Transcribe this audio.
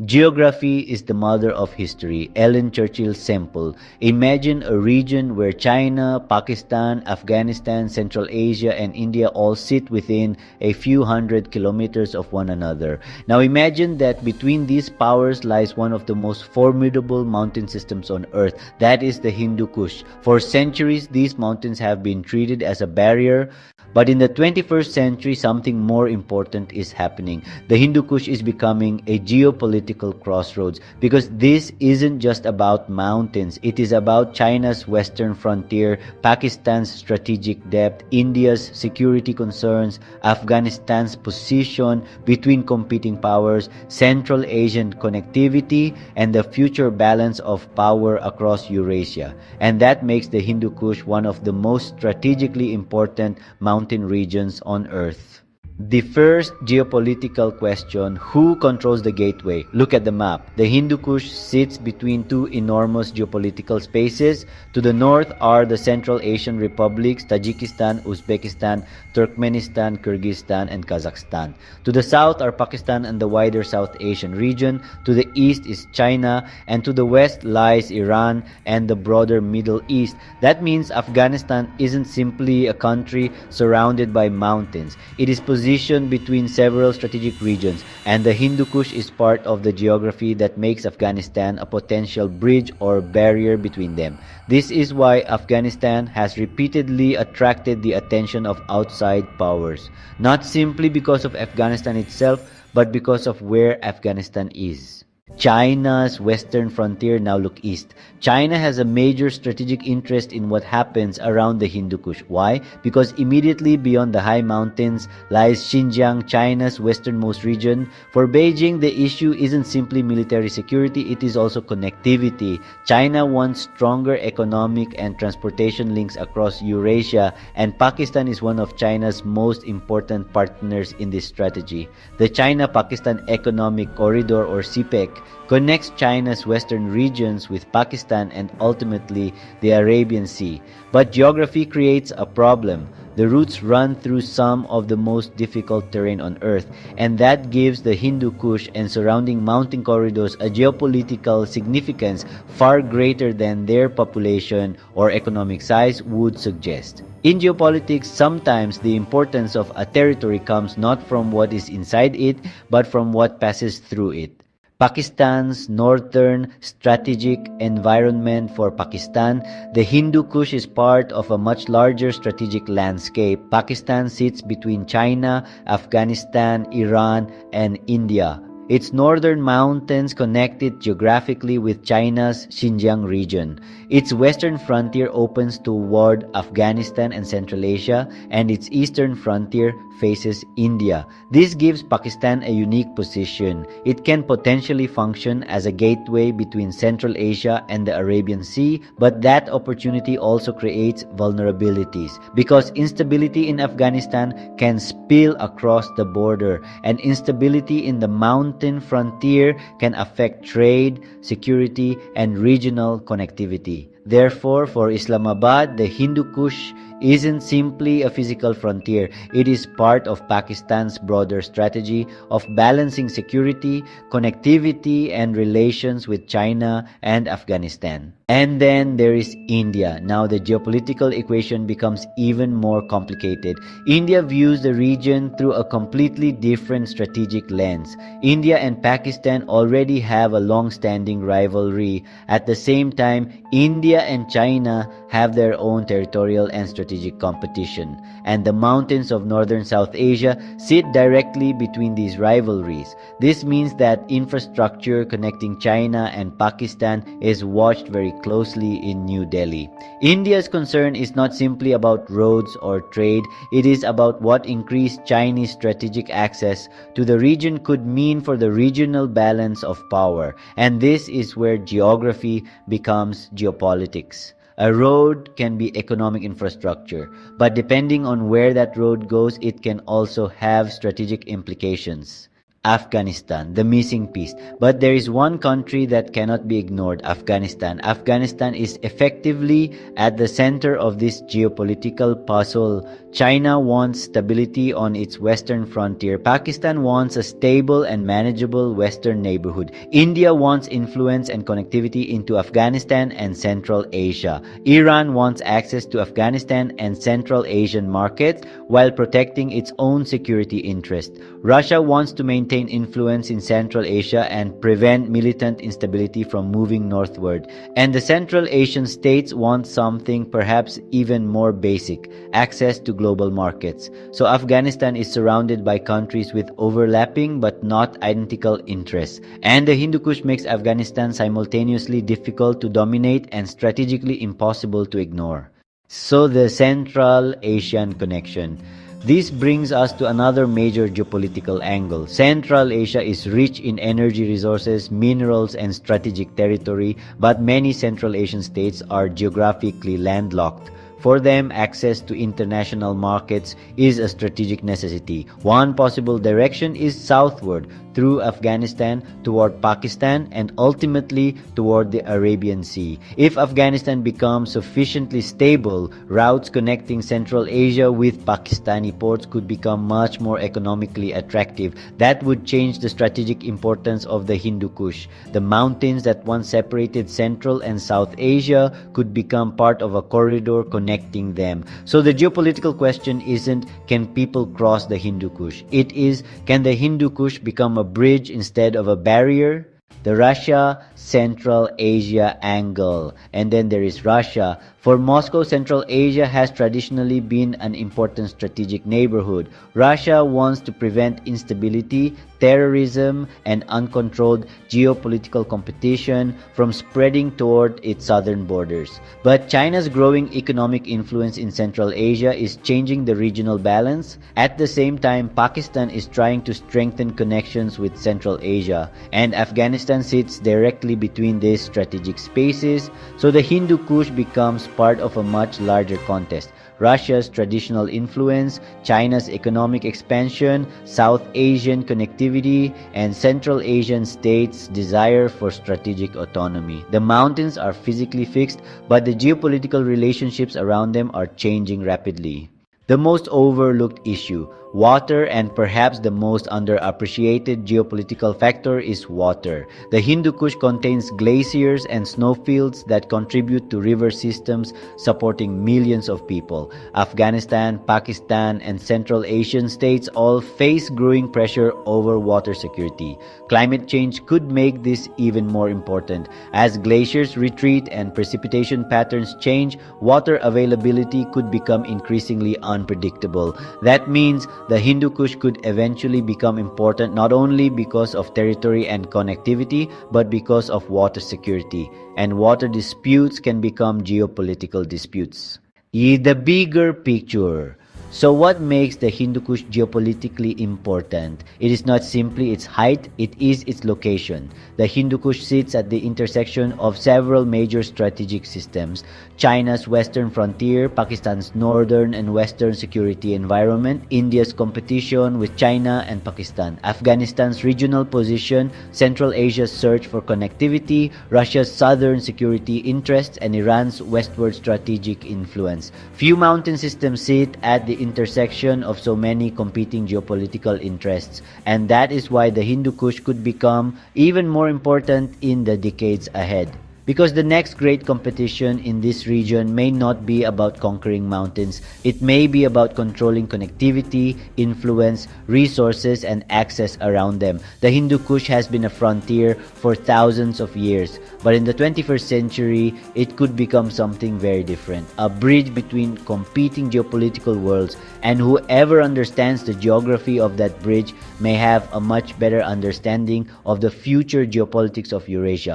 Geography is the mother of history. Ellen Churchill's simple. Imagine a region where China, Pakistan, Afghanistan, Central Asia, and India all sit within a few hundred kilometers of one another. Now imagine that between these powers lies one of the most formidable mountain systems on earth. That is the Hindu Kush. For centuries, these mountains have been treated as a barrier. But in the 21st century, something more important is happening. The Hindu Kush is becoming a geopolitical crossroads because this isn't just about mountains. It is about China's western frontier, Pakistan's strategic depth, India's security concerns, Afghanistan's position between competing powers, Central Asian connectivity, and the future balance of power across Eurasia. And that makes the Hindu Kush one of the most strategically important mountain regions on Earth. The first geopolitical question, who controls the gateway? Look at the map. The Hindu Kush sits between two enormous geopolitical spaces. To the north are the Central Asian republics, Tajikistan, Uzbekistan, Turkmenistan, Kyrgyzstan, and Kazakhstan. To the south are Pakistan and the wider South Asian region. To the east is China, and to the west lies Iran and the broader Middle East. That means Afghanistan isn't simply a country surrounded by mountains. It is positioned between several strategic regions, and the Hindu Kush is part of the geography that makes Afghanistan a potential bridge or barrier between them. This is why Afghanistan has repeatedly attracted the attention of outside powers, not simply because of Afghanistan itself, but because of where Afghanistan is. China's western frontier. Now look east. China has a major strategic interest in what happens around the Hindu Kush. Why? Because immediately beyond the high mountains lies Xinjiang, China's westernmost region. For Beijing, the issue isn't simply military security, it is also connectivity. China wants stronger economic and transportation links across Eurasia, and Pakistan is one of China's most important partners in this strategy. The China-Pakistan Economic Corridor, or CPEC, connects China's western regions with Pakistan and ultimately the Arabian Sea. But geography creates a problem. The routes run through some of the most difficult terrain on earth, and that gives the Hindu Kush and surrounding mountain corridors a geopolitical significance far greater than their population or economic size would suggest. In geopolitics, sometimes the importance of a territory comes not from what is inside it, but from what passes through it. Pakistan's northern strategic environment. For Pakistan, the Hindu Kush is part of a much larger strategic landscape. Pakistan sits between China, Afghanistan, Iran, and India. Its northern mountains connect it geographically with China's Xinjiang region. Its western frontier opens toward Afghanistan and Central Asia, and its eastern frontier faces India. This gives Pakistan a unique position. It can potentially function as a gateway between Central Asia and the Arabian Sea, but that opportunity also creates vulnerabilities because instability in Afghanistan can spill across the border, and instability in the mountain frontier can affect trade, security, and regional connectivity. Therefore, for Islamabad, the Hindu Kush isn't simply a physical frontier. It is part of Pakistan's broader strategy of balancing security, connectivity, and relations with China and Afghanistan. And then there is India. Now the geopolitical equation becomes even more complicated. India views the region through a completely different strategic lens. India and Pakistan already have a long-standing rivalry. At the same time, India and China have their own territorial and strategic competition. And the mountains of northern South Asia sit directly between these rivalries. This means that infrastructure connecting China and Pakistan is watched very closely in New Delhi. India's concern is not simply about roads or trade, it is about what increased Chinese strategic access to the region could mean for the regional balance of power. And this is where geography becomes geopolitics. A road can be economic infrastructure, but depending on where that road goes, it can also have strategic implications. Afghanistan, the missing piece. But there is one country that cannot be ignored, Afghanistan. Afghanistan is effectively at the center of this geopolitical puzzle. China wants stability on its western frontier. Pakistan wants a stable and manageable western neighborhood. India wants influence and connectivity into Afghanistan and Central Asia. Iran wants access to Afghanistan and Central Asian markets while protecting its own security interests. Russia wants to maintain influence in Central Asia and prevent militant instability from moving northward. And the Central Asian states want something perhaps even more basic, access to global markets. So Afghanistan is surrounded by countries with overlapping but not identical interests. And the Hindu Kush makes Afghanistan simultaneously difficult to dominate and strategically impossible to ignore. So the Central Asian connection. This brings us to another major geopolitical angle. Central Asia is rich in energy resources, minerals, and strategic territory, but many Central Asian states are geographically landlocked. For them, access to international markets is a strategic necessity. One possible direction is southward, through Afghanistan toward Pakistan and ultimately toward the Arabian Sea. If Afghanistan becomes sufficiently stable, routes connecting Central Asia with Pakistani ports could become much more economically attractive. That would change the strategic importance of the Hindu Kush. The mountains that once separated Central and South Asia could become part of a corridor connecting them. So the geopolitical question isn't, can people cross the Hindu Kush? It is, can the Hindu Kush become a bridge instead of a barrier? The Russia Central Asia angle. And then there is Russia. For Moscow, Central Asia has traditionally been an important strategic neighborhood. Russia wants to prevent instability, terrorism, and uncontrolled geopolitical competition from spreading toward its southern borders. But China's growing economic influence in Central Asia is changing the regional balance. At the same time, Pakistan is trying to strengthen connections with Central Asia, and Afghanistan sits directly between these strategic spaces, so the Hindu Kush becomes part of a much larger contest. Russia's traditional influence, China's economic expansion, South Asian connectivity, and Central Asian states' desire for strategic autonomy. The mountains are physically fixed, but the geopolitical relationships around them are changing rapidly. The most overlooked issue, water, and perhaps the most underappreciated geopolitical factor is water. The Hindu Kush contains glaciers and snowfields that contribute to river systems supporting millions of people. Afghanistan, Pakistan, and Central Asian states all face growing pressure over water security. Climate change could make this even more important. As glaciers retreat and precipitation patterns change, water availability could become increasingly unpredictable. That means the Hindu Kush could eventually become important not only because of territory and connectivity, but because of water security. And water disputes can become geopolitical disputes. The bigger picture. So what makes the Hindu Kush geopolitically important? It is not simply its height, it is its location. The Hindu Kush sits at the intersection of several major strategic systems: China's western frontier, Pakistan's northern and western security environment, India's competition with China and Pakistan, Afghanistan's regional position, Central Asia's search for connectivity, Russia's southern security interests, and Iran's westward strategic influence. Few mountain systems sit at the intersection of so many competing geopolitical interests, and that is why the Hindu Kush could become even more important in the decades ahead. Because the next great competition in this region may not be about conquering mountains, it may be about controlling connectivity, influence, resources, and access around them. The Hindu Kush has been a frontier for thousands of years, but in the 21st century, it could become something very different. A bridge between competing geopolitical worlds, and whoever understands the geography of that bridge may have a much better understanding of the future geopolitics of Eurasia.